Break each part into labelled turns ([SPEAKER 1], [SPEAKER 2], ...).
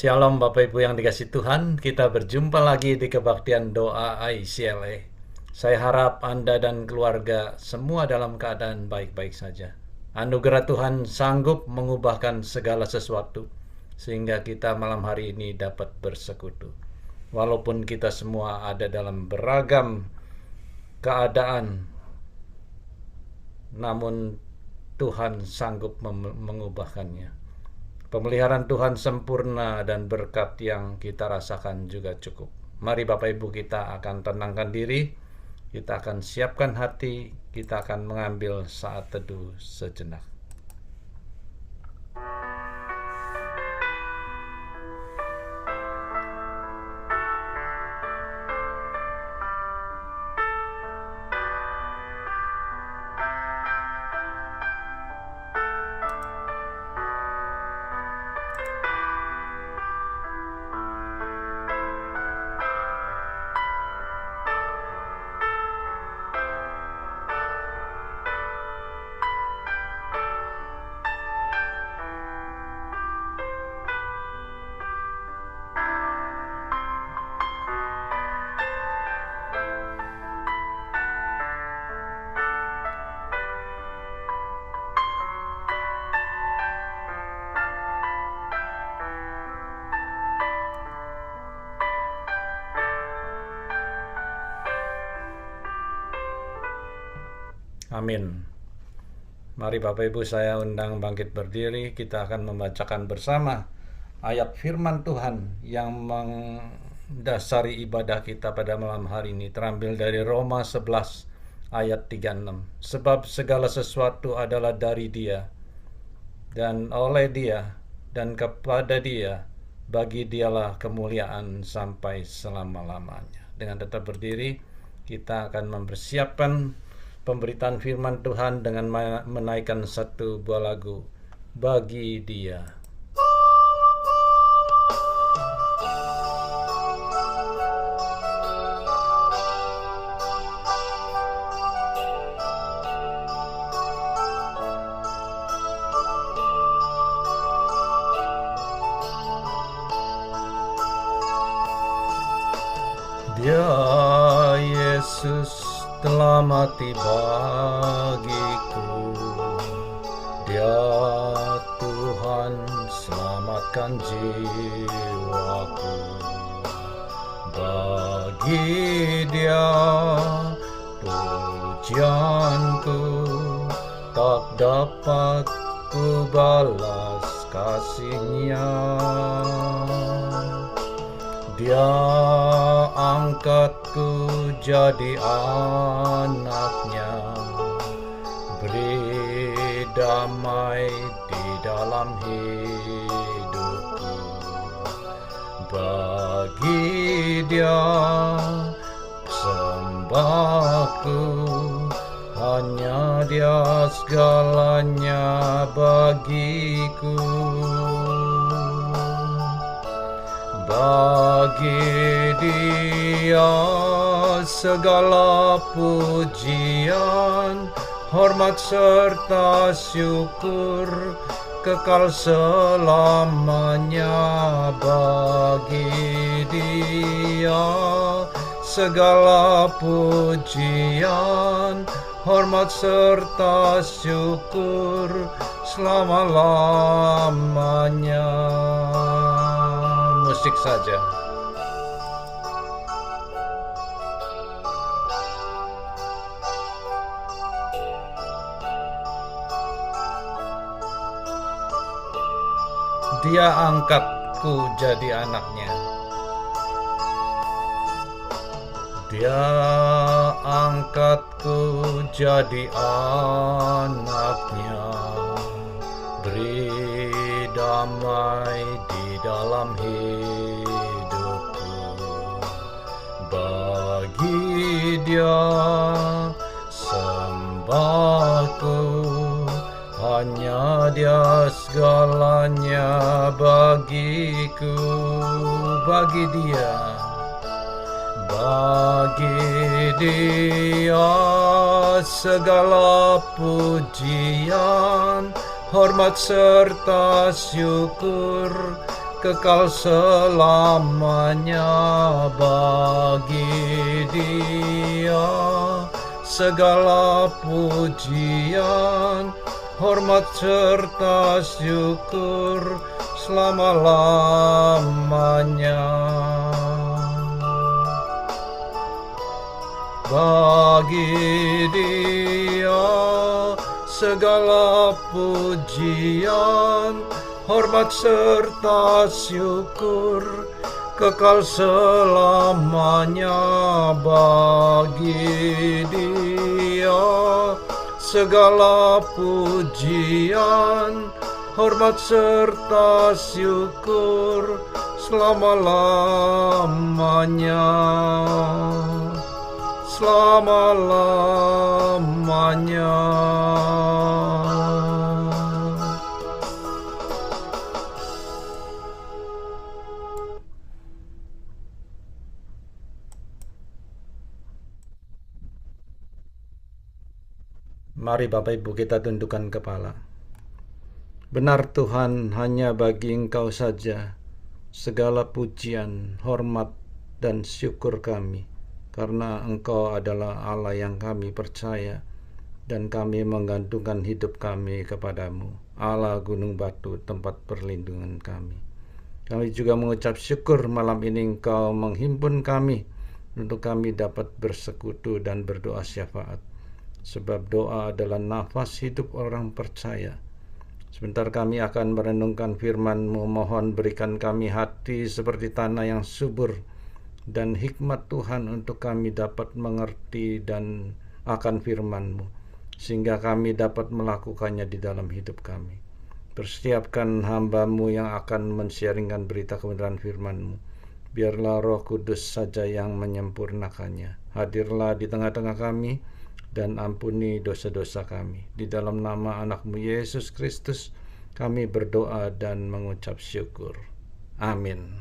[SPEAKER 1] Shalom Bapak Ibu yang dikasih Tuhan, kita berjumpa lagi di kebaktian doa ICLA. Saya harap Anda dan keluarga semua dalam keadaan baik-baik saja. Anugerah Tuhan sanggup mengubahkan segala sesuatu, sehingga kita malam hari ini dapat bersekutu. Walaupun kita semua ada dalam beragam keadaan, namun Tuhan sanggup mengubahkannya. Pemeliharaan Tuhan sempurna dan berkat yang kita rasakan juga cukup. Mari Bapak Ibu, kita akan tenangkan diri, kita akan siapkan hati, kita akan mengambil saat teduh sejenak. Amin. Mari Bapak Ibu, saya undang bangkit berdiri. Kita akan membacakan bersama ayat firman Tuhan yang mendasari ibadah kita pada malam hari ini, terambil dari Roma 11 ayat 36. Sebab segala sesuatu adalah dari Dia, dan oleh Dia, dan kepada Dia, bagi Dialah kemuliaan sampai selama-lamanya. Dengan tetap berdiri, kita akan mempersiapkan pemberitaan firman Tuhan dengan menaikkan satu buah lagu, Bagi Dia. Dia Yesus telah mati bagiku, Dia Tuhan selamatkan jiwaku. Bagi Dia pujianku tak dapat ku balas kasih-Nya. Dia angkatku jadi anaknya, beri damai di dalam hidupku. Bagi Dia sembahku, hanya Dia segalanya bagiku. Bagi Dia segala pujian, hormat serta syukur kekal selamanya. Bagi Dia segala pujian, hormat serta syukur selama-lamanya. Musik saja. Dia angkatku jadi anaknya. Dia angkatku jadi anaknya, beri damai di dalam hidupku. Bagi Dia sembahku, hanya Dia segalanya bagiku. Bagi Dia, bagi Dia segala pujian, hormat serta syukur kekal selamanya. Bagi Dia segala pujian, hormat serta syukur selama-lamanya. Bagi Dia segala pujian, hormat serta syukur kekal selamanya. Bagi Dia segala pujian, hormat serta syukur selama-lamanya. Selama-lamanya. Mari Bapak Ibu kita tundukkan kepala. Benar Tuhan, hanya bagi Engkau saja segala pujian, hormat, dan syukur kami, karena Engkau adalah Allah yang kami percaya, dan kami menggantungkan hidup kami kepadamu, Allah gunung batu, tempat perlindungan kami. Kami juga mengucap syukur malam ini Engkau menghimpun kami, untuk kami dapat bersekutu dan berdoa syafaat, sebab doa adalah nafas hidup orang percaya. Sebentar kami akan merenungkan firman-Mu. Mohon berikan kami hati seperti tanah yang subur, dan hikmat Tuhan untuk kami dapat mengerti dan akan firman-Mu, sehingga kami dapat melakukannya di dalam hidup kami. Persiapkan hamba-Mu yang akan men-sharingkan berita kebenaran firman-Mu. Biarlah Roh Kudus saja yang menyempurnakannya. Hadirlah di tengah-tengah kami, dan ampuni dosa-dosa kami. Di dalam nama anak-Mu Yesus Kristus kami berdoa dan mengucap syukur. Amin.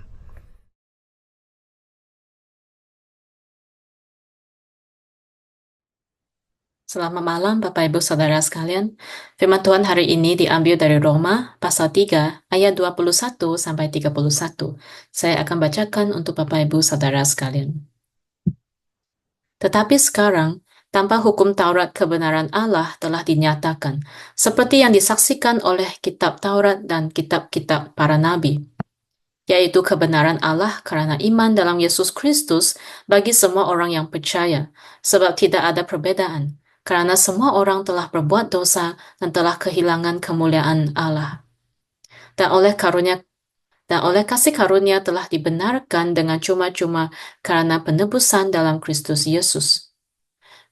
[SPEAKER 2] Selamat malam Bapak Ibu Saudara sekalian. Firman Tuhan hari ini diambil dari Roma pasal 3 ayat 21 sampai 31. Saya akan bacakan untuk Bapak Ibu Saudara sekalian. Tetapi sekarang, tanpa hukum Taurat, kebenaran Allah telah dinyatakan, seperti yang disaksikan oleh kitab Taurat dan kitab-kitab para nabi, yaitu kebenaran Allah karena iman dalam Yesus Kristus bagi semua orang yang percaya, sebab tidak ada perbedaan, karena semua orang telah berbuat dosa dan telah kehilangan kemuliaan Allah. Dan oleh kasih karunia telah dibenarkan dengan cuma-cuma karena penebusan dalam Kristus Yesus.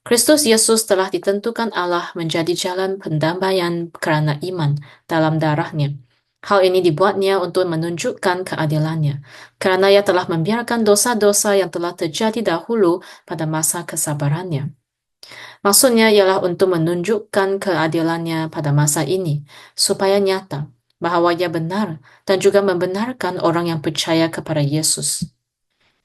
[SPEAKER 2] Kristus Yesus telah ditentukan Allah menjadi jalan pendamaian karena iman dalam darahnya. Hal ini dibuatnya untuk menunjukkan keadilannya, karena ia telah membiarkan dosa-dosa yang telah terjadi dahulu pada masa kesabarannya. Maksudnya ialah untuk menunjukkan keadilannya pada masa ini, supaya nyata bahwa ia benar dan juga membenarkan orang yang percaya kepada Yesus.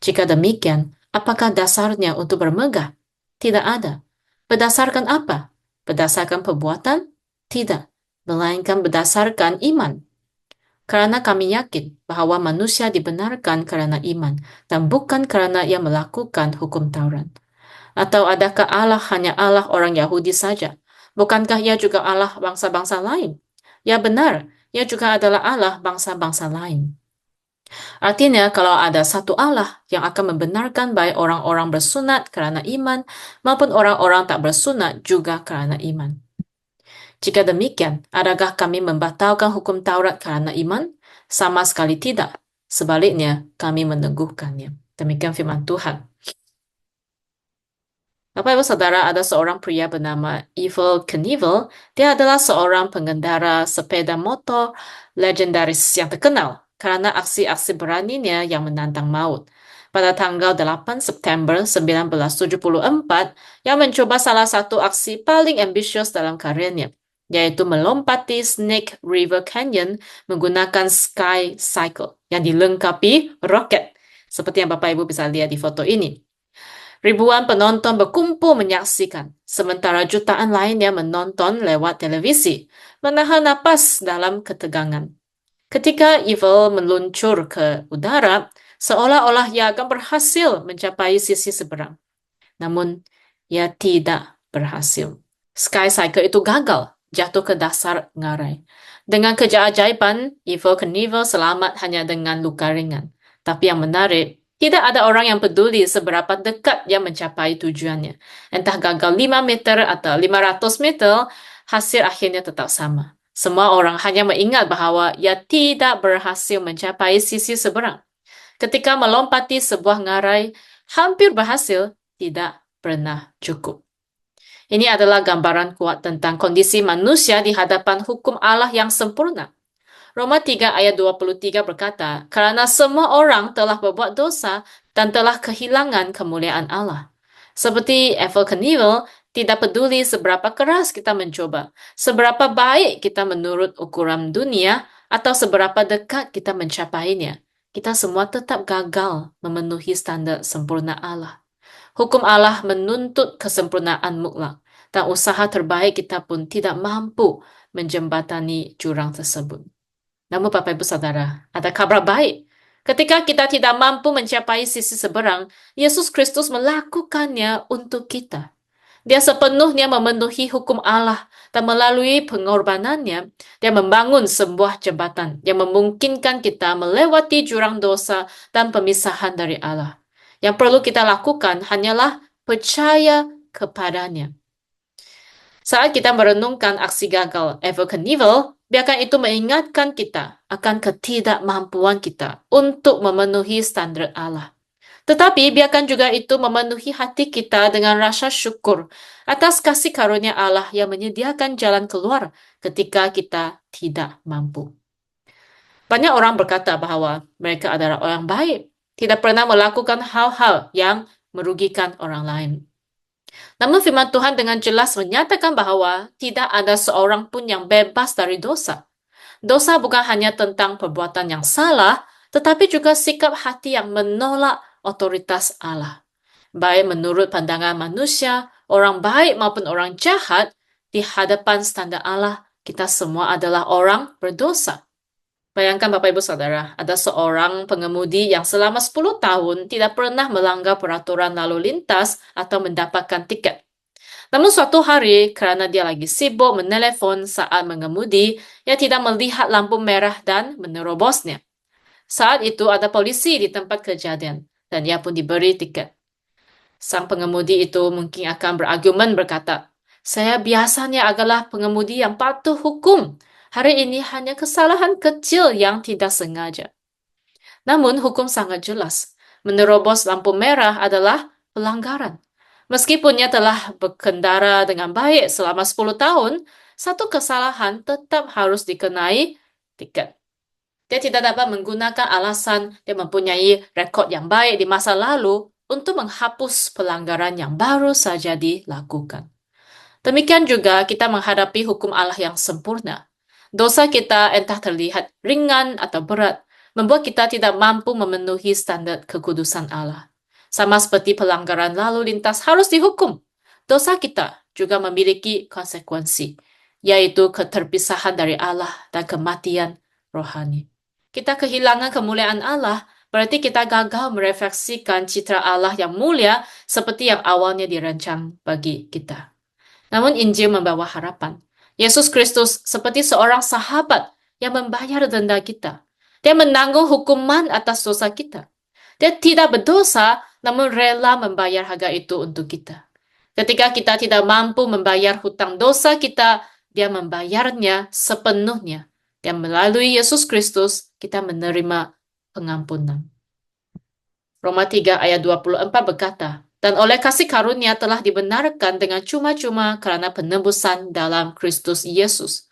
[SPEAKER 2] Jika demikian, apakah dasarnya untuk bermegah? Tidak ada. Berdasarkan apa? Berdasarkan perbuatan? Tidak, melainkan berdasarkan iman. Karena kami yakin bahwa manusia dibenarkan karena iman dan bukan karena ia melakukan hukum Taurat. Atau adakah Allah hanya Allah orang Yahudi saja? Bukankah ia juga Allah bangsa-bangsa lain? Ya benar, ia juga adalah Allah bangsa-bangsa lain. Artinya, kalau ada satu Allah yang akan membenarkan baik orang-orang bersunat karena iman maupun orang-orang tak bersunat juga karena iman. Jika demikian, adakah kami membatalkan hukum Taurat karena iman? Sama sekali tidak. Sebaliknya, kami meneguhkannya. Demikian firman Tuhan. Bapak Ibu Saudara, ada seorang pria bernama Evel Knievel. Dia adalah seorang pengendara sepeda motor legendaris yang terkenal karena aksi-aksi beraninya yang menantang maut. Pada tanggal 8 September 1974, ia mencoba salah satu aksi paling ambisius dalam karirnya, yaitu melompati Snake River Canyon menggunakan Sky Cycle yang dilengkapi roket, seperti yang Bapak Ibu bisa lihat di foto ini. Ribuan penonton berkumpul menyaksikan, sementara jutaan lainnya menonton lewat televisi, menahan napas dalam ketegangan. Ketika evil meluncur ke udara, seolah-olah ia akan berhasil mencapai sisi seberang. Namun, ia tidak berhasil. Sky Cycle itu gagal, jatuh ke dasar ngarai. Dengan keajaiban, Evel Knievel selamat hanya dengan luka ringan. Tapi yang menarik, tidak ada orang yang peduli seberapa dekat ia mencapai tujuannya. Entah gagal 5 meter atau 500 meter, hasil akhirnya tetap sama. Semua orang hanya mengingat bahwa ia tidak berhasil mencapai sisi seberang. Ketika melompati sebuah ngarai, hampir berhasil, tidak pernah cukup. Ini adalah gambaran kuat tentang kondisi manusia di hadapan hukum Allah yang sempurna. Roma 3 ayat 23 berkata, karena semua orang telah berbuat dosa dan telah kehilangan kemuliaan Allah. Seperti Evel Knievel, tidak peduli seberapa keras kita mencoba, seberapa baik kita menurut ukuran dunia, atau seberapa dekat kita mencapainya, kita semua tetap gagal memenuhi standar sempurna Allah. Hukum Allah menuntut kesempurnaan mutlak, dan usaha terbaik kita pun tidak mampu menjembatani jurang tersebut. Namun Bapak Ibu Saudara, ada kabar baik. Ketika kita tidak mampu mencapai sisi seberang, Yesus Kristus melakukannya untuk kita. Dia sepenuhnya memenuhi hukum Allah dan melalui pengorbanannya, dia membangun sebuah jembatan yang memungkinkan kita melewati jurang dosa dan pemisahan dari Allah. Yang perlu kita lakukan hanyalah percaya kepadanya. Saat kita merenungkan aksi gagal Evel Knievel, biarkan itu mengingatkan kita akan ketidakmampuan kita untuk memenuhi standar Allah. Tetapi biarkan juga itu memenuhi hati kita dengan rasa syukur atas kasih karunia Allah yang menyediakan jalan keluar ketika kita tidak mampu. Banyak orang berkata bahwa mereka adalah orang baik, tidak pernah melakukan hal-hal yang merugikan orang lain. Namun firman Tuhan dengan jelas menyatakan bahwa tidak ada seorang pun yang bebas dari dosa. Dosa bukan hanya tentang perbuatan yang salah, tetapi juga sikap hati yang menolak otoritas Allah. Baik menurut pandangan manusia, orang baik maupun orang jahat, di hadapan standar Allah, kita semua adalah orang berdosa. Bayangkan Bapak Ibu Saudara, ada seorang pengemudi yang selama 10 tahun tidak pernah melanggar peraturan lalu lintas atau mendapatkan tiket. Namun suatu hari, karena dia lagi sibuk menelepon saat mengemudi, ia tidak melihat lampu merah dan menerobosnya. Saat itu ada polisi di tempat kejadian, dan ia pun diberi tiket. Sang pengemudi itu mungkin akan berargumen berkata, saya biasanya adalah pengemudi yang patuh hukum. Hari ini hanya kesalahan kecil yang tidak sengaja. Namun hukum sangat jelas. Menerobos lampu merah adalah pelanggaran. Meskipun ia telah berkendara dengan baik selama 10 tahun, satu kesalahan tetap harus dikenai tiket. Dia tidak dapat menggunakan alasan dia mempunyai rekod yang baik di masa lalu untuk menghapus pelanggaran yang baru saja dilakukan. Demikian juga kita menghadapi hukum Allah yang sempurna. Dosa kita entah terlihat ringan atau berat, membuat kita tidak mampu memenuhi standar kekudusan Allah. Sama seperti pelanggaran lalu lintas harus dihukum, dosa kita juga memiliki konsekuensi, yaitu keterpisahan dari Allah dan kematian rohani. Kita kehilangan kemuliaan Allah, berarti kita gagal merefleksikan citra Allah yang mulia seperti yang awalnya dirancang bagi kita. Namun Injil membawa harapan. Yesus Kristus seperti seorang sahabat yang membayar denda kita. Dia menanggung hukuman atas dosa kita. Dia tidak berdosa, namun rela membayar harga itu untuk kita. Ketika kita tidak mampu membayar hutang dosa kita, dia membayarnya sepenuhnya. Dan melalui Yesus Kristus, kita menerima pengampunan. Roma 3 ayat 24 berkata, dan oleh kasih karunia telah dibenarkan dengan cuma-cuma karena penebusan dalam Kristus Yesus.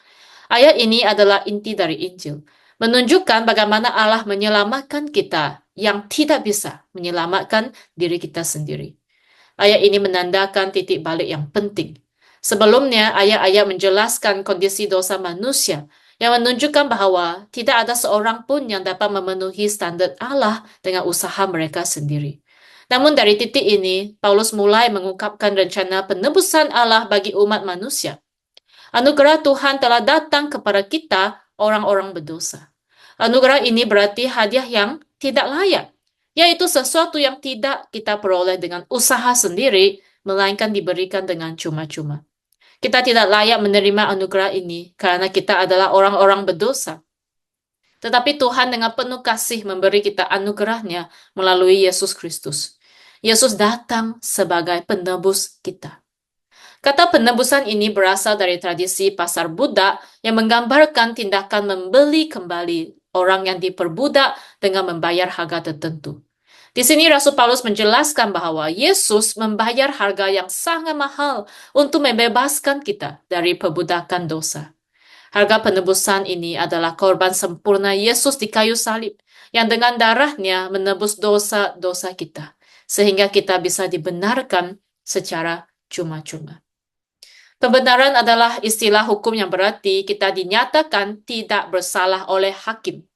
[SPEAKER 2] Ayat ini adalah inti dari Injil, menunjukkan bagaimana Allah menyelamatkan kita yang tidak bisa menyelamatkan diri kita sendiri. Ayat ini menandakan titik balik yang penting. Sebelumnya, ayat-ayat menjelaskan kondisi dosa manusia yang menunjukkan bahwa tidak ada seorang pun yang dapat memenuhi standar Allah dengan usaha mereka sendiri. Namun dari titik ini, Paulus mulai mengungkapkan rencana penebusan Allah bagi umat manusia. Anugerah Tuhan telah datang kepada kita, orang-orang berdosa. Anugerah ini berarti hadiah yang tidak layak, yaitu sesuatu yang tidak kita peroleh dengan usaha sendiri, melainkan diberikan dengan cuma-cuma. Kita tidak layak menerima anugerah ini karena kita adalah orang-orang berdosa. Tetapi Tuhan dengan penuh kasih memberi kita anugerahnya melalui Yesus Kristus. Yesus datang sebagai penebus kita. Kata penebusan ini berasal dari tradisi pasar budak yang menggambarkan tindakan membeli kembali orang yang diperbudak dengan membayar harga tertentu. Di sini Rasul Paulus menjelaskan bahwa Yesus membayar harga yang sangat mahal untuk membebaskan kita dari perbudakan dosa. Harga penebusan ini adalah korban sempurna Yesus di kayu salib, yang dengan darahnya menebus dosa-dosa kita, sehingga kita bisa dibenarkan secara cuma-cuma. Pembenaran adalah istilah hukum yang berarti kita dinyatakan tidak bersalah oleh hakim.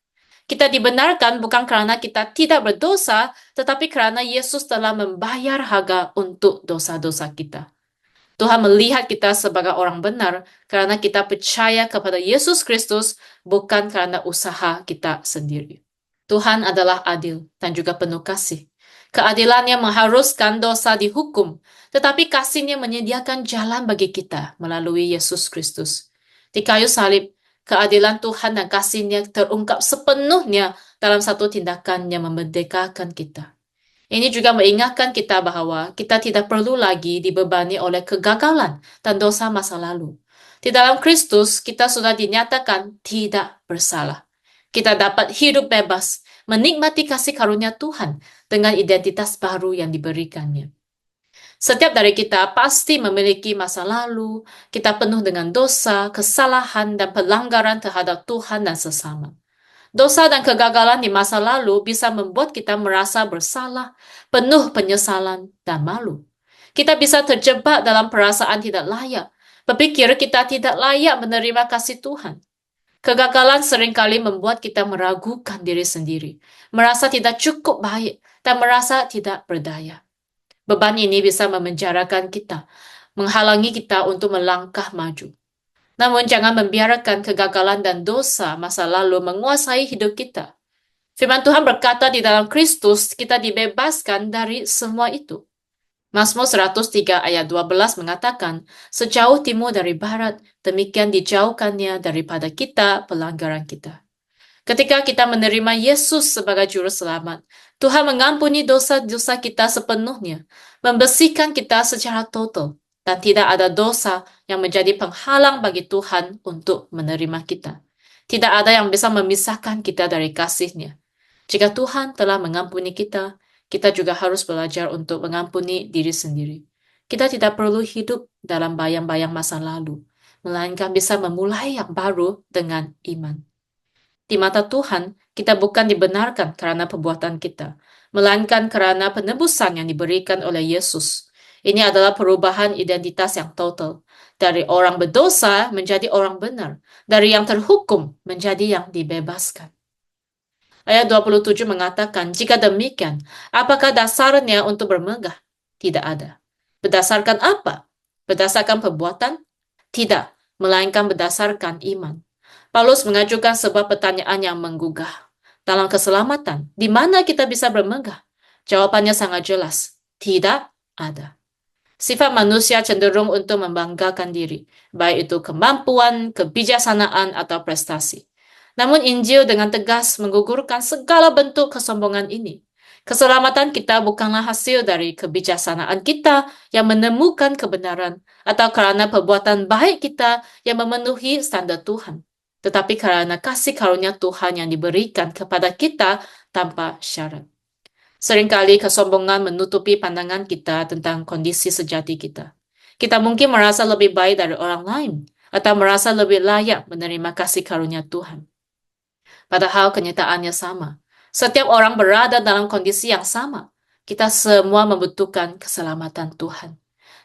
[SPEAKER 2] Kita dibenarkan bukan karena kita tidak berdosa, tetapi karena Yesus telah membayar harga untuk dosa-dosa kita. Tuhan melihat kita sebagai orang benar karena kita percaya kepada Yesus Kristus, bukan karena usaha kita sendiri. Tuhan adalah adil dan juga penuh kasih. Keadilannya mengharuskan dosa dihukum, tetapi kasih-Nya menyediakan jalan bagi kita melalui Yesus Kristus. Di kayu salib, keadilan Tuhan dan kasih-Nya terungkap sepenuhnya dalam satu tindakan yang memerdekakan kita. Ini juga mengingatkan kita bahwa kita tidak perlu lagi dibebani oleh kegagalan dan dosa masa lalu. Di dalam Kristus, kita sudah dinyatakan tidak bersalah. Kita dapat hidup bebas, menikmati kasih karunia Tuhan dengan identitas baru yang diberikannya. Setiap dari kita pasti memiliki masa lalu, kita penuh dengan dosa, kesalahan, dan pelanggaran terhadap Tuhan dan sesama. Dosa dan kegagalan di masa lalu bisa membuat kita merasa bersalah, penuh penyesalan, dan malu. Kita bisa terjebak dalam perasaan tidak layak, berpikir kita tidak layak menerima kasih Tuhan. Kegagalan seringkali membuat kita meragukan diri sendiri, merasa tidak cukup baik, dan merasa tidak berdaya. Beban ini bisa memenjarakan kita, menghalangi kita untuk melangkah maju. Namun jangan membiarkan kegagalan dan dosa masa lalu menguasai hidup kita. Firman Tuhan berkata di dalam Kristus kita dibebaskan dari semua itu. Mazmur 103 ayat 12 mengatakan, sejauh timur dari barat, demikian dijauhkannya daripada kita pelanggaran kita. Ketika kita menerima Yesus sebagai juru selamat, Tuhan mengampuni dosa-dosa kita sepenuhnya, membersihkan kita secara total, dan tidak ada dosa yang menjadi penghalang bagi Tuhan untuk menerima kita. Tidak ada yang bisa memisahkan kita dari kasih-Nya. Jika Tuhan telah mengampuni kita, kita juga harus belajar untuk mengampuni diri sendiri. Kita tidak perlu hidup dalam bayang-bayang masa lalu, melainkan bisa memulai yang baru dengan iman. Di mata Tuhan, kita bukan dibenarkan karena perbuatan kita, melainkan karena penebusan yang diberikan oleh Yesus. Ini adalah perubahan identitas yang total. Dari orang berdosa menjadi orang benar. Dari yang terhukum menjadi yang dibebaskan. Ayat 27 mengatakan, jika demikian, apakah dasarnya untuk bermegah? Tidak ada. Berdasarkan apa? Berdasarkan perbuatan? Tidak, melainkan berdasarkan iman. Paulus mengajukan sebuah pertanyaan yang menggugah. Dalam keselamatan, di mana kita bisa bermegah? Jawabannya sangat jelas. Tidak ada. Sifat manusia cenderung untuk membanggakan diri, baik itu kemampuan, kebijaksanaan, atau prestasi. Namun Injil dengan tegas menggugurkan segala bentuk kesombongan ini. Keselamatan kita bukanlah hasil dari kebijaksanaan kita yang menemukan kebenaran, atau karena perbuatan baik kita yang memenuhi standar Tuhan, tetapi karena kasih karunia Tuhan yang diberikan kepada kita tanpa syarat. Seringkali kesombongan menutupi pandangan kita tentang kondisi sejati kita. Kita mungkin merasa lebih baik dari orang lain, atau merasa lebih layak menerima kasih karunia Tuhan. Padahal kenyataannya sama. Setiap orang berada dalam kondisi yang sama. Kita semua membutuhkan keselamatan Tuhan.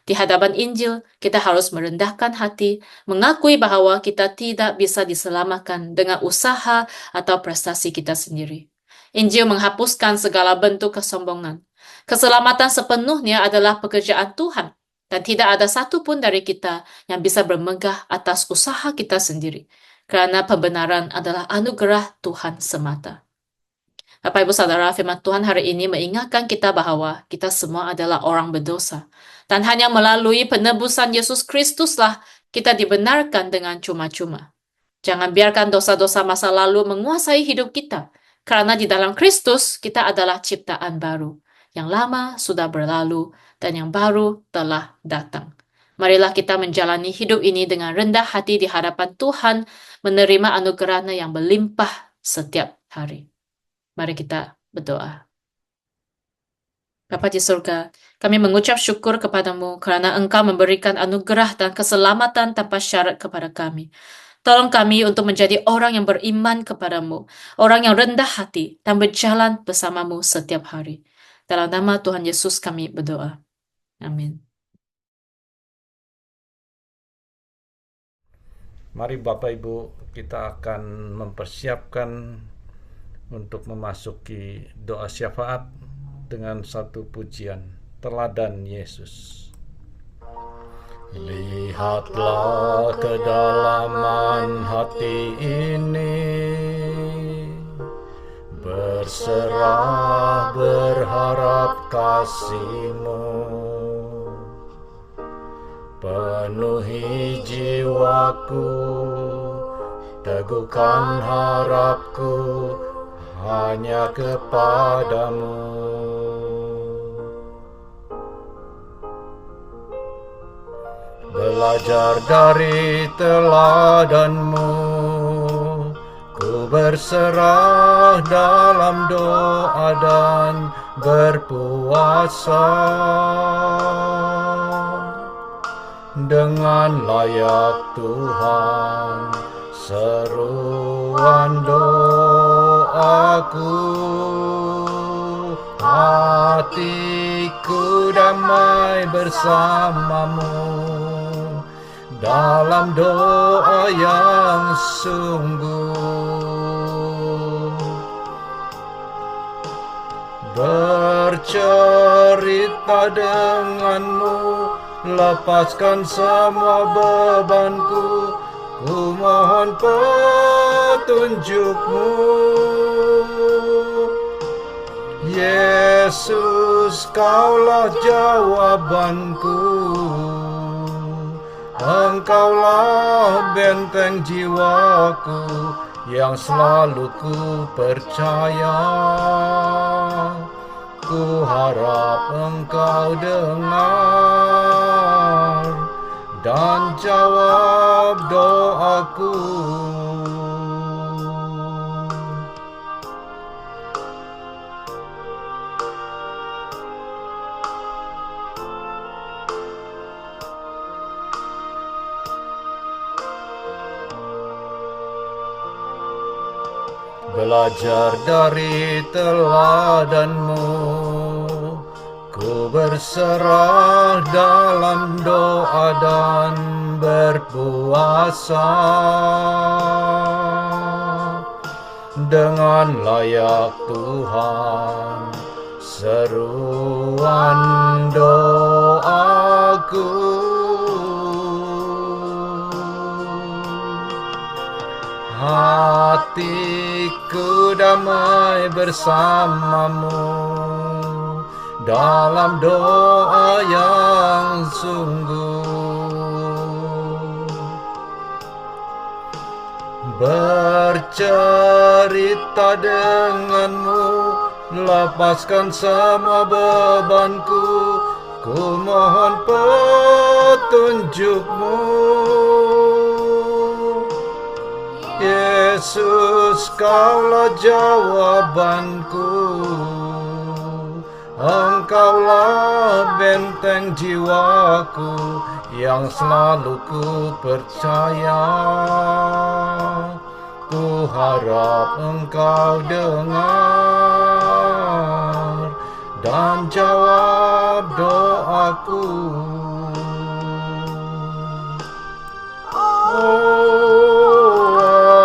[SPEAKER 2] Di hadapan Injil, kita harus merendahkan hati, mengakui bahwa kita tidak bisa diselamatkan dengan usaha atau prestasi kita sendiri. Injil menghapuskan segala bentuk kesombongan. Keselamatan sepenuhnya adalah pekerjaan Tuhan, dan tidak ada satupun dari kita yang bisa bermegah atas usaha kita sendiri. karena pembenaran adalah anugerah Tuhan semata. Bapak Ibu Saudara, firman Tuhan hari ini mengingatkan kita bahwa kita semua adalah orang berdosa. Dan hanya melalui penebusan Yesus Kristuslah kita dibenarkan dengan cuma-cuma. Jangan biarkan dosa-dosa masa lalu menguasai hidup kita. Karena di dalam Kristus kita adalah ciptaan baru. Yang lama sudah berlalu dan yang baru telah datang. Marilah kita menjalani hidup ini dengan rendah hati di hadapan Tuhan, menerima anugerahnya yang berlimpah setiap hari. Mari kita berdoa. Bapa di surga, kami mengucap syukur kepadamu karena Engkau memberikan anugerah dan keselamatan tanpa syarat kepada kami. Tolong kami untuk menjadi orang yang beriman kepadamu, orang yang rendah hati dan berjalan bersamamu setiap hari. Dalam nama Tuhan Yesus kami berdoa. Amin.
[SPEAKER 1] Mari Bapak Ibu, kita akan mempersiapkan untuk memasuki doa syafaat dengan satu pujian, Teladan Yesus. Lihatlah kedalaman hati ini, berserah berharap kasih-Mu. Penuhi jiwaku, teguhkan harapku hanya kepadamu. Belajar dari teladan-Mu, ku berserah dalam doa dan berpuasa. Dengan layak Tuhan, seruan doaku, hatiku damai bersama-Mu dalam doa yang sungguh. Bercerita dengan-Mu, lepaskan semua bebanku, ku mohon petunjuk-Mu. Yesus, Kaulah jawabanku, Engkaulah benteng jiwaku yang selalu ku percaya. Ku harap Engkau dengar dan jawab doaku. Belajar dari teladan-Mu, ku berserah dalam doa dan berpuasa. Dengan layak Tuhan, seruan doaku, hatiku damai bersama-Mu dalam doa yang sungguh. Bercerita dengan-Mu, lepaskan semua bebanku, ku mohon petunjuk-Mu. Yesus, Kaulah jawabanku, Engkaulah benteng jiwaku yang selalu ku percaya. Ku harap Engkau dengar dan jawab doaku.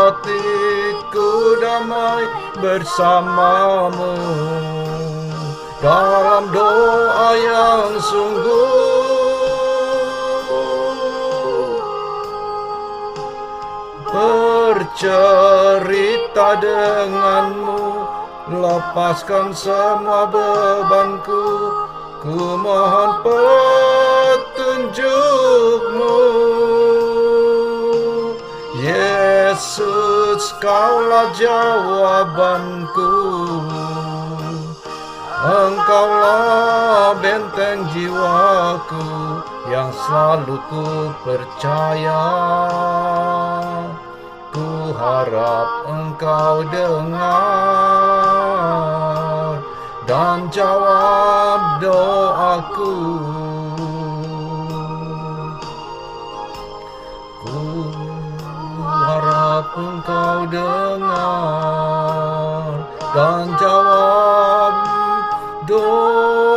[SPEAKER 1] Hatiku damai bersama-Mu dalam doa yang sungguh. cerita denganmu, lepaskan semua bebanku, ku mohon petunjukmu. Yesus, kaulah jawabanku, Engkaulah benteng jiwaku yang selalu ku percaya. Ku harap Engkau dengar dan jawab doaku. Ku harap Engkau dengar dan jawab doaku.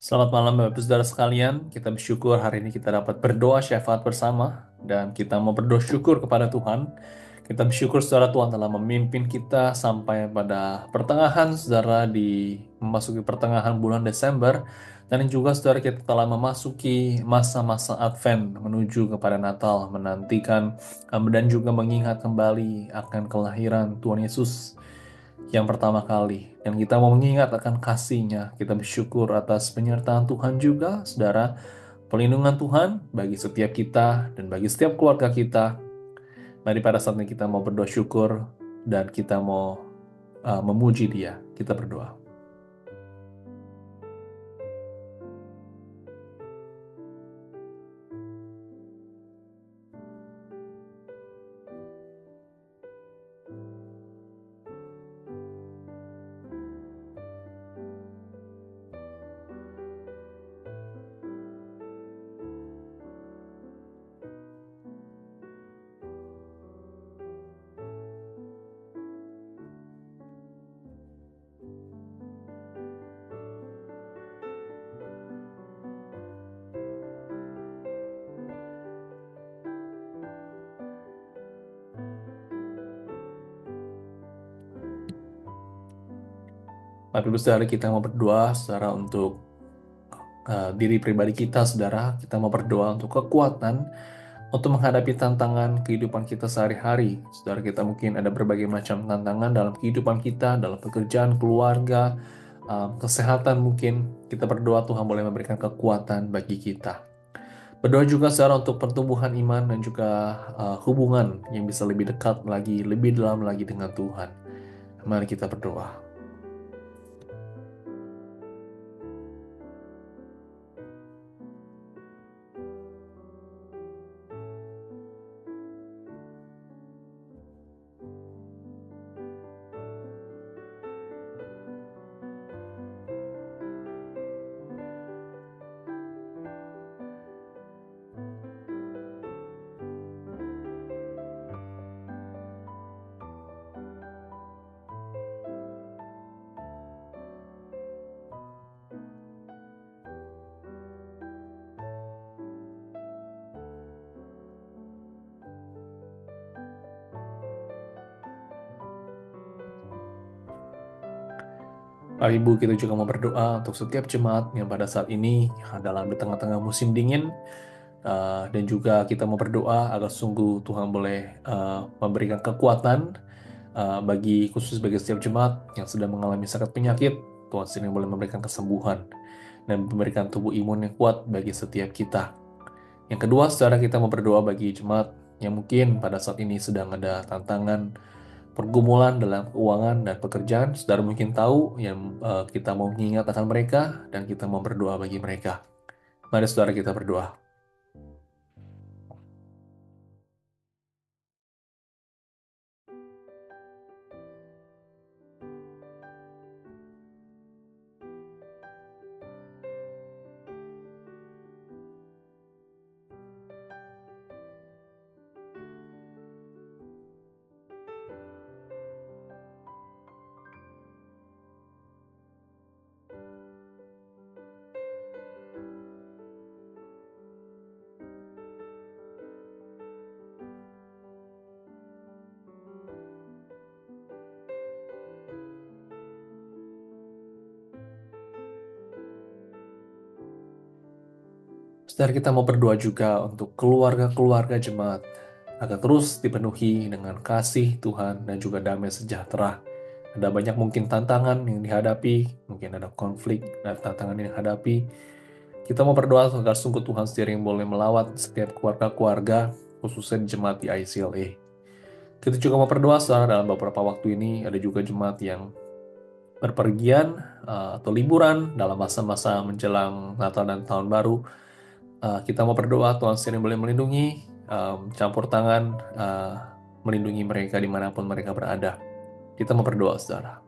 [SPEAKER 3] Selamat malam Bapak Ibu Saudara sekalian, kita bersyukur hari ini kita dapat berdoa syafaat bersama dan kita mau berdoa syukur kepada Tuhan. Kita bersyukur saudara Tuhan telah memimpin kita sampai pada pertengahan saudara memasuki pertengahan bulan Desember dan juga saudara kita telah memasuki masa-masa Advent menuju kepada Natal, menantikan dan juga mengingat kembali akan kelahiran Tuhan Yesus yang pertama kali. Dan kita mau mengingat akan kasih-Nya. Kita bersyukur atas penyertaan Tuhan juga, saudara. Pelindungan Tuhan bagi setiap kita dan bagi setiap keluarga kita. Mari pada saat ini kita mau berdoa syukur dan kita mau memuji Dia. Kita berdoa. Bapak Ibu Saudara, kita mau berdoa saudara untuk diri pribadi kita, saudara. Kita mau berdoa untuk kekuatan untuk menghadapi tantangan kehidupan kita sehari-hari. Saudara, kita mungkin ada berbagai macam tantangan dalam kehidupan kita, dalam pekerjaan, keluarga, kesehatan mungkin. Kita berdoa Tuhan boleh memberikan kekuatan bagi kita. Berdoa juga saudara untuk pertumbuhan iman dan juga hubungan yang bisa lebih dekat lagi, lebih dalam lagi dengan Tuhan. Mari kita berdoa. Bapak Ibu, kita juga mau berdoa untuk setiap jemaat yang pada saat ini dalam di tengah-tengah musim dingin, dan juga kita mau berdoa agar sungguh Tuhan boleh memberikan kekuatan khusus bagi setiap jemaat yang sedang mengalami sakit penyakit. Tuhan sendiri boleh memberikan kesembuhan dan memberikan tubuh imun yang kuat bagi setiap kita. Yang kedua, saudara, kita mau berdoa bagi jemaat yang mungkin pada saat ini sedang ada tantangan pergumulan dalam keuangan dan pekerjaan. Saudara mungkin tahu yang kita mau mengingat akan mereka dan kita mau berdoa bagi mereka. Mari saudara kita berdoa. Saudara, kita mau berdoa juga untuk keluarga-keluarga jemaat agar terus dipenuhi dengan kasih Tuhan dan juga damai sejahtera. Ada banyak mungkin tantangan yang dihadapi, mungkin ada konflik dan tantangan yang dihadapi. Kita mau berdoa agar sungguh Tuhan sendiri yang boleh melawat setiap keluarga-keluarga, khususnya jemaat di ICLA. Kita juga mau berdoa saudara, dalam beberapa waktu ini ada juga jemaat yang berpergian atau liburan dalam masa-masa menjelang Natal dan Tahun Baru. Kita mau berdoa Tuhan sendiri boleh melindungi, campur tangan, melindungi mereka dimanapun mereka berada. Kita mau berdoa saudara.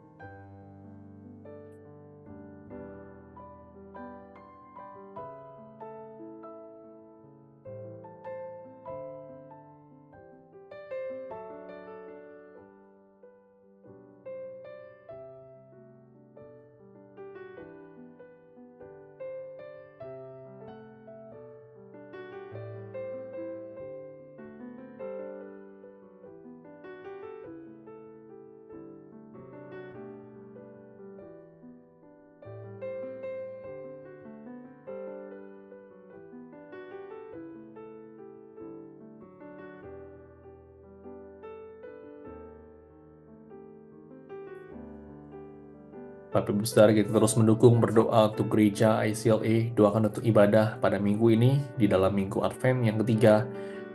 [SPEAKER 3] Bapak Ibu Saudara, kita terus mendukung berdoa untuk gereja ICLA, doakan untuk ibadah pada minggu ini, di dalam minggu Advent yang ketiga,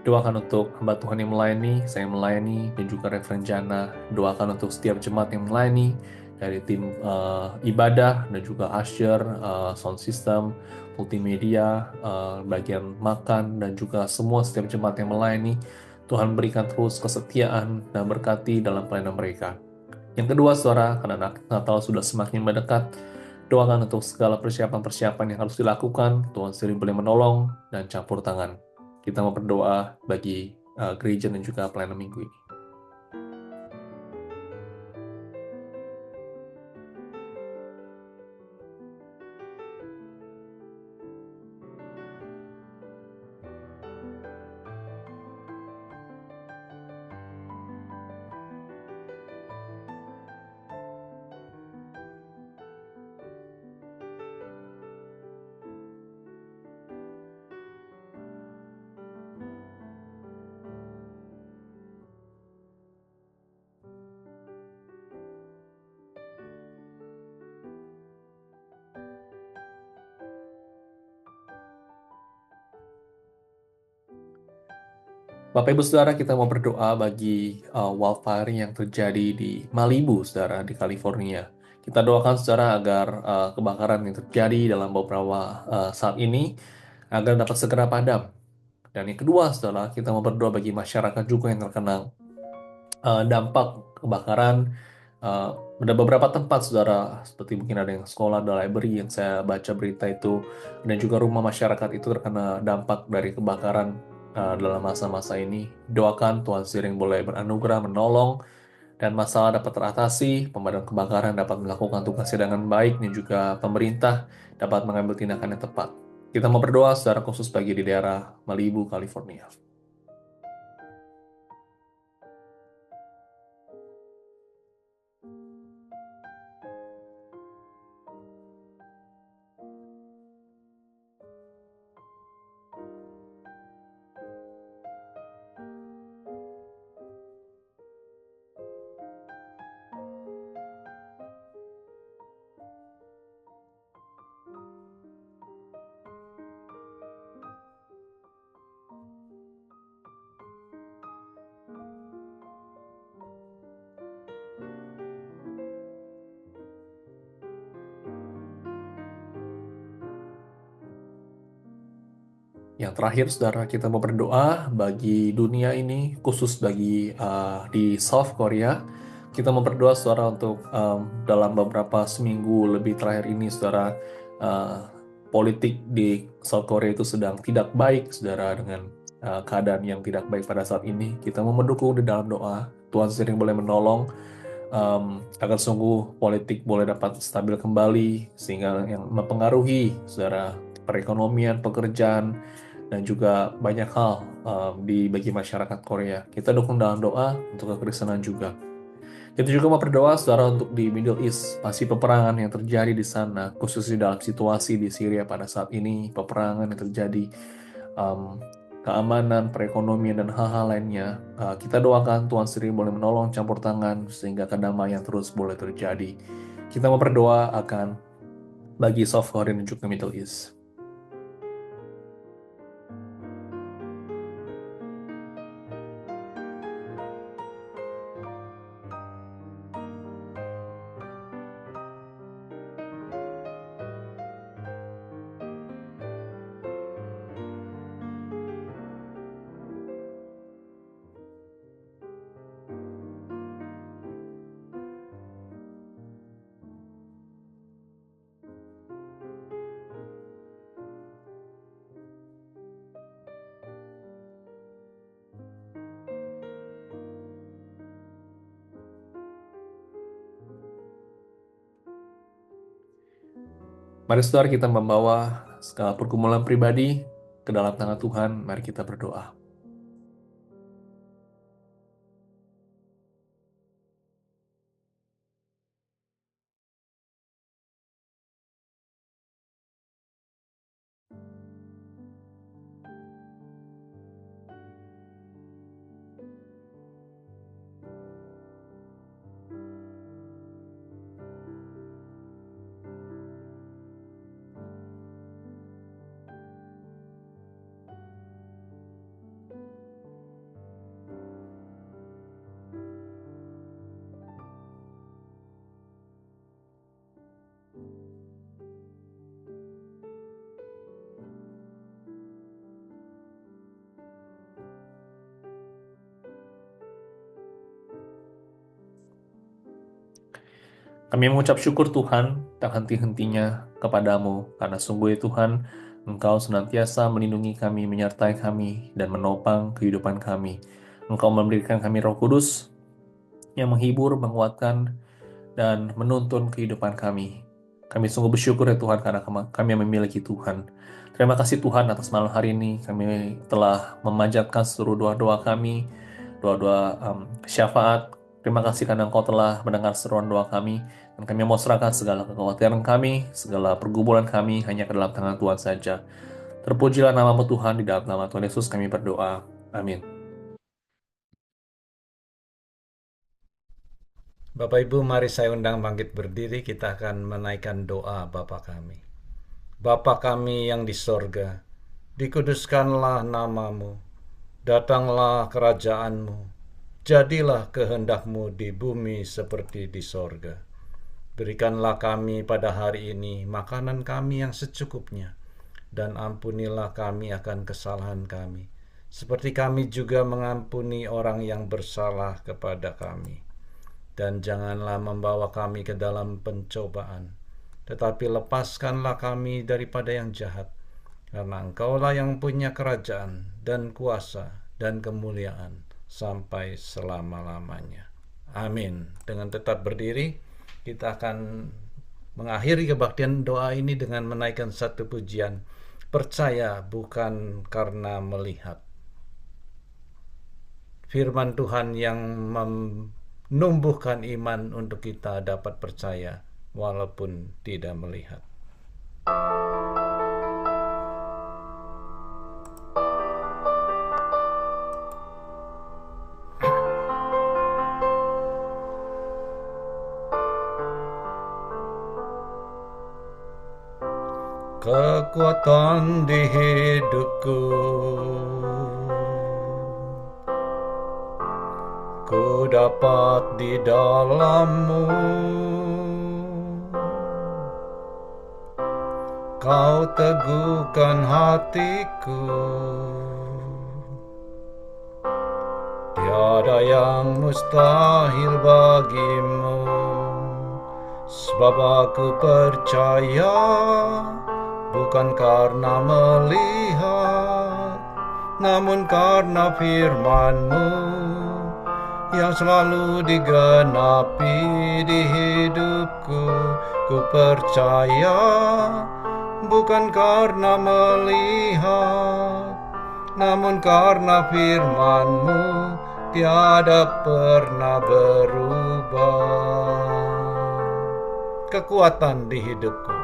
[SPEAKER 3] doakan untuk hamba Tuhan yang melayani, saya melayani, dan juga Reverend Jana, doakan untuk setiap jemaat yang melayani, dari tim ibadah, dan juga usher, sound system, multimedia, bagian makan, dan juga semua setiap jemaat yang melayani, Tuhan berikan terus kesetiaan dan berkati dalam pelayanan mereka. Yang kedua, saudara, karena Natal sudah semakin mendekat, doakan untuk segala persiapan-persiapan yang harus dilakukan, Tuhan sendiri boleh menolong dan campur tangan. Kita mau berdoa bagi gereja dan juga pelayanan minggu ini. Bapak Ibu Saudara, kita mau berdoa bagi wildfire yang terjadi di Malibu, Saudara, di California. Kita doakan Saudara agar kebakaran yang terjadi dalam beberapa saat ini agar dapat segera padam. Dan yang kedua, Saudara, kita mau berdoa bagi masyarakat juga yang terkena dampak kebakaran. Ada beberapa tempat, Saudara, seperti mungkin ada yang sekolah, ada library yang saya baca berita itu, dan juga rumah masyarakat itu terkena dampak dari kebakaran dalam masa-masa ini. Doakan Tuhan sendiri yang boleh beranugerah, menolong, dan masalah dapat teratasi, pemadam kebakaran dapat melakukan tugasnya dengan baik, dan juga pemerintah dapat mengambil tindakan yang tepat. Kita mau berdoa secara khusus bagi di daerah Malibu, California. Yang terakhir, saudara, kita mau berdoa bagi dunia ini, khusus bagi di South Korea. Kita mau berdoa, saudara, untuk dalam beberapa seminggu lebih terakhir ini, saudara, politik di South Korea itu sedang tidak baik, saudara, dengan keadaan yang tidak baik pada saat ini. Kita mau mendukung di dalam doa. Tuhan sering boleh menolong agar sungguh politik boleh dapat stabil kembali, sehingga yang mempengaruhi, saudara, perekonomian, pekerjaan, dan juga banyak hal bagi masyarakat Korea. Kita dukung dalam doa untuk kekristenan juga. Kita juga mau berdoa, saudara, untuk di Middle East, pasti peperangan yang terjadi di sana, khususnya dalam situasi di Syria pada saat ini, peperangan yang terjadi, keamanan, perekonomian, dan hal-hal lainnya. Kita doakan Tuhan sendiri boleh menolong campur tangan, sehingga kedamaian terus boleh terjadi. Kita mau berdoa akan bagi South Korea dan juga Middle East. Mari saudara, kita membawa segala pergumulan pribadi ke dalam tangan Tuhan. Mari kita berdoa. Kami mengucap syukur Tuhan tak henti-hentinya kepadamu, karena sungguh ya Tuhan, Engkau senantiasa melindungi kami, menyertai kami, dan menopang kehidupan kami. Engkau memberikan kami Roh Kudus yang menghibur, menguatkan, dan menuntun kehidupan kami. Kami sungguh bersyukur ya Tuhan, karena kami memiliki Tuhan. Terima kasih Tuhan atas malam hari ini. Kami telah memanjatkan seluruh doa-doa kami, doa-doa syafaat. Terima kasih karena Engkau telah mendengar seruan doa kami, dan kami mau serahkan segala kekhawatiran kami, segala pergumulan kami hanya ke dalam tangan Tuhan saja. Terpujilah nama-Mu Tuhan, di dalam nama Tuhan Yesus kami berdoa. Amin.
[SPEAKER 1] Bapak Ibu, mari saya undang bangkit berdiri, kita akan menaikkan doa Bapa kami. Bapa kami yang di sorga, dikuduskanlah nama-Mu, datanglah kerajaan-Mu, jadilah kehendak-Mu di bumi seperti di sorga. Berikanlah kami pada hari ini makanan kami yang secukupnya, dan ampunilah kami akan kesalahan kami, seperti kami juga mengampuni orang yang bersalah kepada kami. Dan janganlah membawa kami ke dalam pencobaan, tetapi lepaskanlah kami daripada yang jahat, karena Engkaulah yang punya kerajaan dan kuasa dan kemuliaan sampai selama-lamanya. Amin. Dengan tetap berdiri, kita akan mengakhiri kebaktian doa ini dengan menaikkan satu pujian, percaya bukan karena melihat. Firman Tuhan yang menumbuhkan iman untuk kita dapat percaya walaupun tidak melihat. Kekuatan di hidupku, ku dapat di dalam-Mu. Kau teguhkan hatiku, tiada yang mustahil bagi-Mu. Sebab aku percaya bukan karena melihat, namun karena firman-Mu yang selalu digenapi di hidupku. Ku percaya bukan karena melihat, namun karena firman-Mu tiada pernah berubah. Kekuatan di hidupku.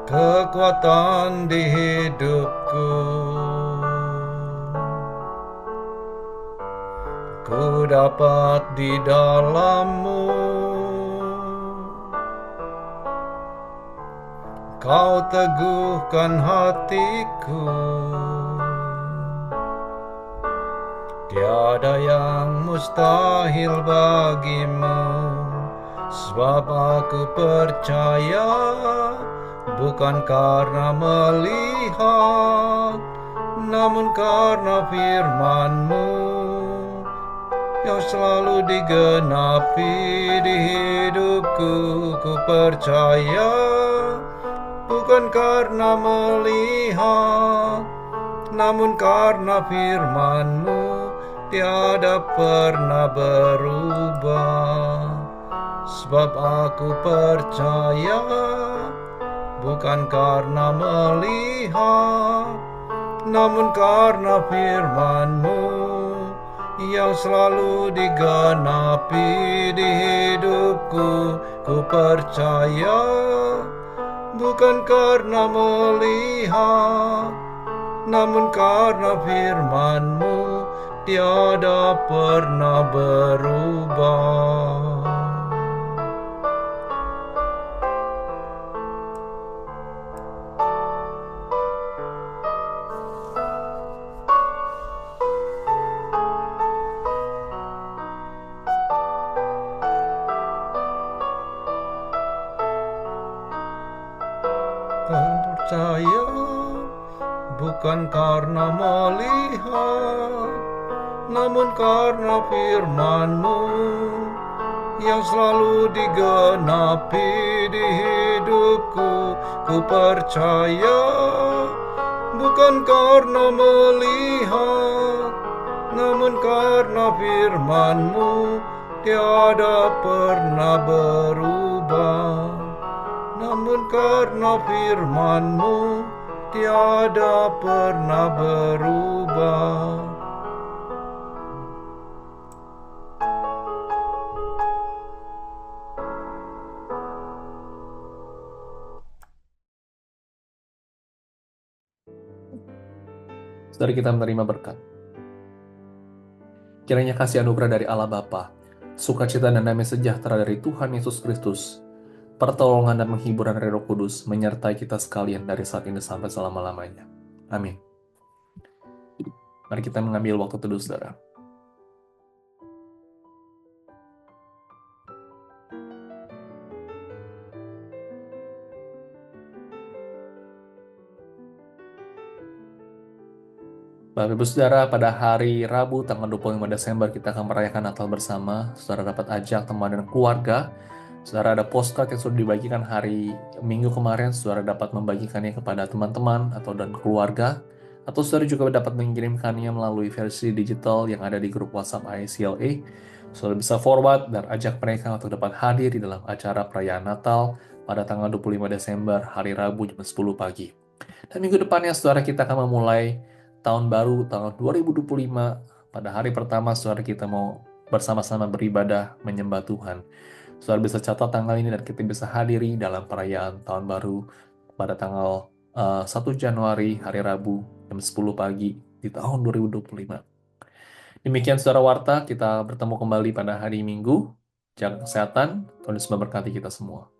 [SPEAKER 1] Kekuatan di hidupku. Ku dapat di dalam-Mu. Kau teguhkan hatiku. Tiada yang mustahil bagimu, sebab aku percaya, bukan karena melihat, namun karena firman-Mu yang selalu digenapi di hidupku. Ku percaya, bukan karena melihat, namun karena firman-Mu tiada pernah berubah. Sebab aku percaya, bukan karena melihat, namun karena firman-Mu yang selalu digenapi di hidupku. Ku percaya, bukan karena melihat, namun karena firman-Mu tiada pernah berubah. Percaya, bukan karena melihat, namun karena firman-Mu yang selalu digenapi di hidupku. Ku percaya, bukan karena melihat, namun karena firman-Mu tiada pernah berubah. Namun karena firman-Mu tiada pernah berubah.
[SPEAKER 3] Saudara kita menerima berkat. Kiranya kasih anugerah dari Allah Bapa, sukacita dan damai sejahtera dari Tuhan Yesus Kristus, pertolongan dan penghiburan dari Roh Kudus menyertai kita sekalian dari saat ini sampai selama-lamanya. Amin. Mari kita mengambil waktu teduh, saudara. Bapak Ibu Saudara, pada hari Rabu tanggal 25 Desember kita akan merayakan Natal bersama. Saudara dapat ajak teman dan keluarga. Saudara ada postcard yang sudah dibagikan hari Minggu kemarin. Saudara dapat membagikannya kepada teman-teman atau dan keluarga. Atau saudara juga dapat mengirimkannya melalui versi digital yang ada di grup WhatsApp ICLA. Saudara bisa forward dan ajak mereka untuk dapat hadir di dalam acara perayaan Natal pada tanggal 25 Desember hari Rabu jam 10 pagi. Dan minggu depannya saudara kita akan memulai tahun baru, tahun 2025, pada hari pertama saudara kita mau bersama-sama beribadah, menyembah Tuhan. Saudara bisa catat tanggal ini dan kita bisa hadiri dalam perayaan tahun baru pada tanggal 1 Januari, hari Rabu, jam 10 pagi di tahun 2025. Demikian saudara Warta, kita bertemu kembali pada hari Minggu. Jaga kesehatan, Tuhan Yesus memberkati kita semua.